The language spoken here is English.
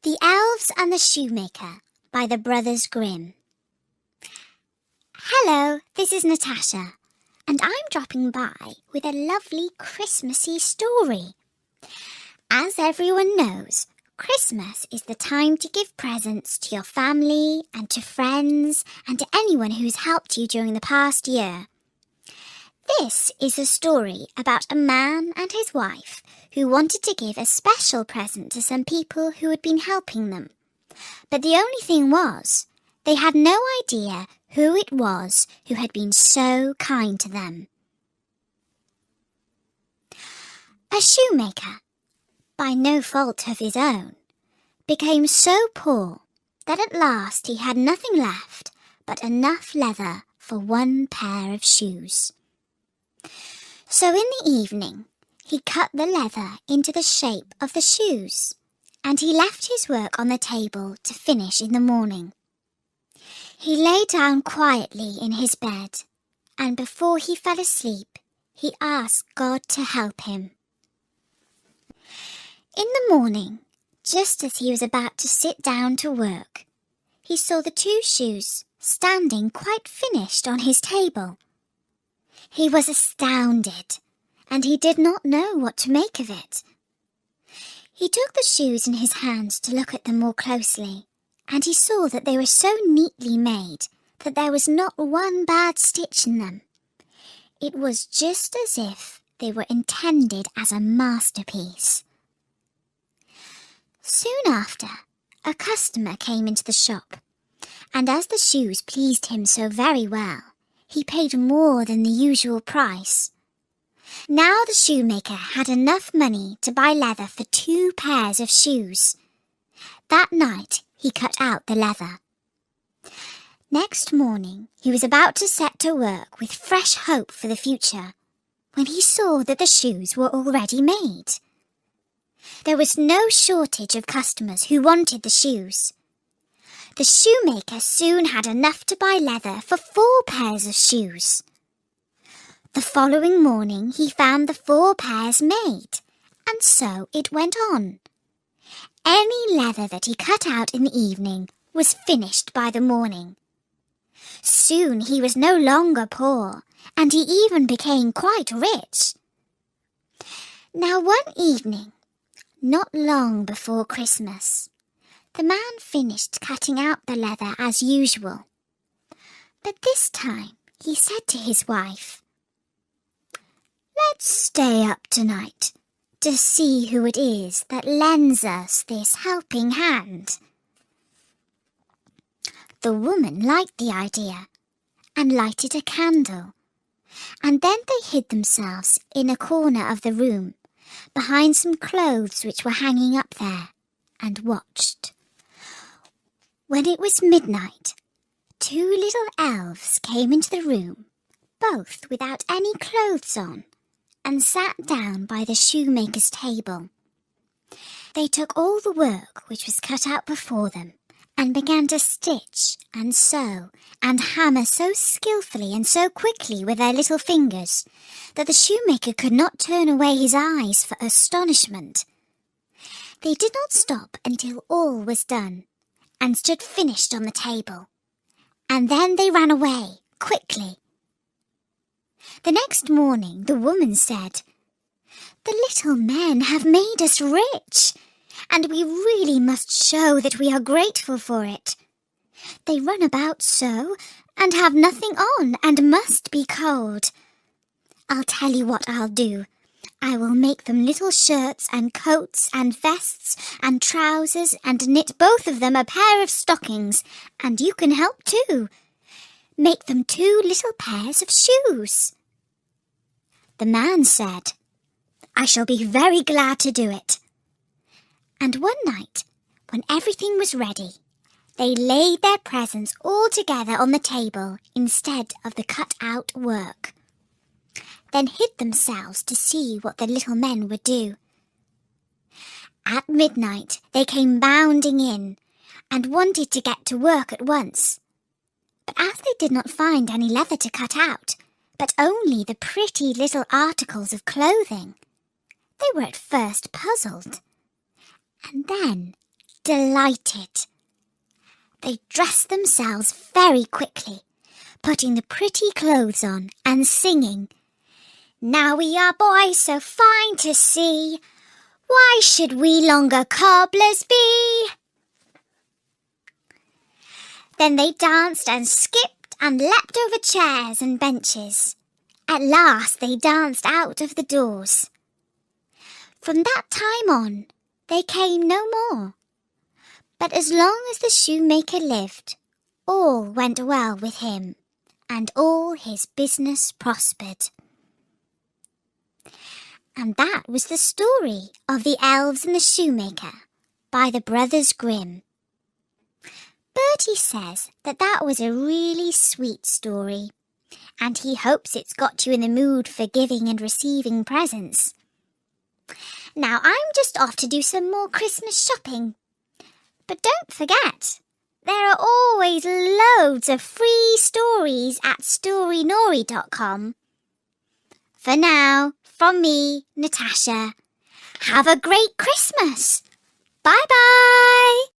The Elves and the Shoemaker by the Brothers Grimm. Hello, this is Natasha, and I'm dropping by with a lovely Christmassy story. As everyone knows, Christmas is the time to give presents to your family and to friends and to anyone who's helped you during the past year. This is a story about a man and his wife who wanted to give a special present to some people who had been helping them. But the only thing was, they had no idea who it was who had been so kind to them. A shoemaker, by no fault of his own, became so poor that at last he had nothing left but enough leather for one pair of shoes. So in the evening, he cut the leather into the shape of the shoes, and he left his work on the table to finish in the morning. He lay down quietly in his bed, and before he fell asleep, he asked God to help him. In the morning, just as he was about to sit down to work, he saw the two shoes standing quite finished on his table. He was astounded, and he did not know what to make of it. He took the shoes in his hands to look at them more closely, and he saw that they were so neatly made that there was not one bad stitch in them. It was just as if they were intended as a masterpiece. Soon after, a customer came into the shop, and as the shoes pleased him so very well, he paid more than the usual price. Now the shoemaker had enough money to buy leather for 2 pairs of shoes. That night he cut out the leather. Next morning he was about to set to work with fresh hope for the future, when he saw that the shoes were already made. There was no shortage of customers who wanted the shoes. The shoemaker soon had enough to buy leather for 4 pairs of shoes. The following morning he found the 4 pairs made, and so it went on. Any leather that he cut out in the evening was finished by the morning. Soon he was no longer poor, and he even became quite rich. Now one evening, not long before Christmas, the man finished cutting out the leather as usual. But this time he said to his wife, "Let's stay up tonight to see who it is that lends us this helping hand." The woman liked the idea and lighted a candle, and then they hid themselves in a corner of the room behind some clothes which were hanging up there, and watched. When it was midnight, 2 little elves came into the room, both without any clothes on, and sat down by the shoemaker's table. They took all the work which was cut out before them, and began to stitch and sew and hammer so skillfully and so quickly with their little fingers that the shoemaker could not turn away his eyes for astonishment. They did not stop until all was done, and stood finished on the table, and then they ran away quickly. The next morning the woman said, "The little men have made us rich, and we really must show that we are grateful for it. They run about so, and have nothing on, and must be cold. I'll tell you what I'll do. I will make them little shirts and coats and vests and trousers, and knit both of them a pair of stockings, and you can help too. Make them 2 little pairs of shoes." The man said, "I shall be very glad to do it." And one night, when everything was ready, they laid their presents all together on the table instead of the cut-out work, then hid themselves to see what the little men would do. At midnight they came bounding in, and wanted to get to work at once. But as they did not find any leather to cut out, but only the pretty little articles of clothing, they were at first puzzled. And then, delighted. They dressed themselves very quickly, putting the pretty clothes on and singing, "Now we are boys so fine to see, why should we longer cobblers be?" Then they danced and skipped and leapt over chairs and benches. At last they danced out of the doors. From that time on, they came no more. But as long as the shoemaker lived, all went well with him, and all his business prospered. And that was the story of the Elves and the Shoemaker by the Brothers Grimm. Bertie says that was a really sweet story, and he hopes it's got you in the mood for giving and receiving presents. Now I'm just off to do some more Christmas shopping. But don't forget, there are always loads of free stories at storynori.com. For now, from me, Natasha, have a great Christmas. Bye-bye.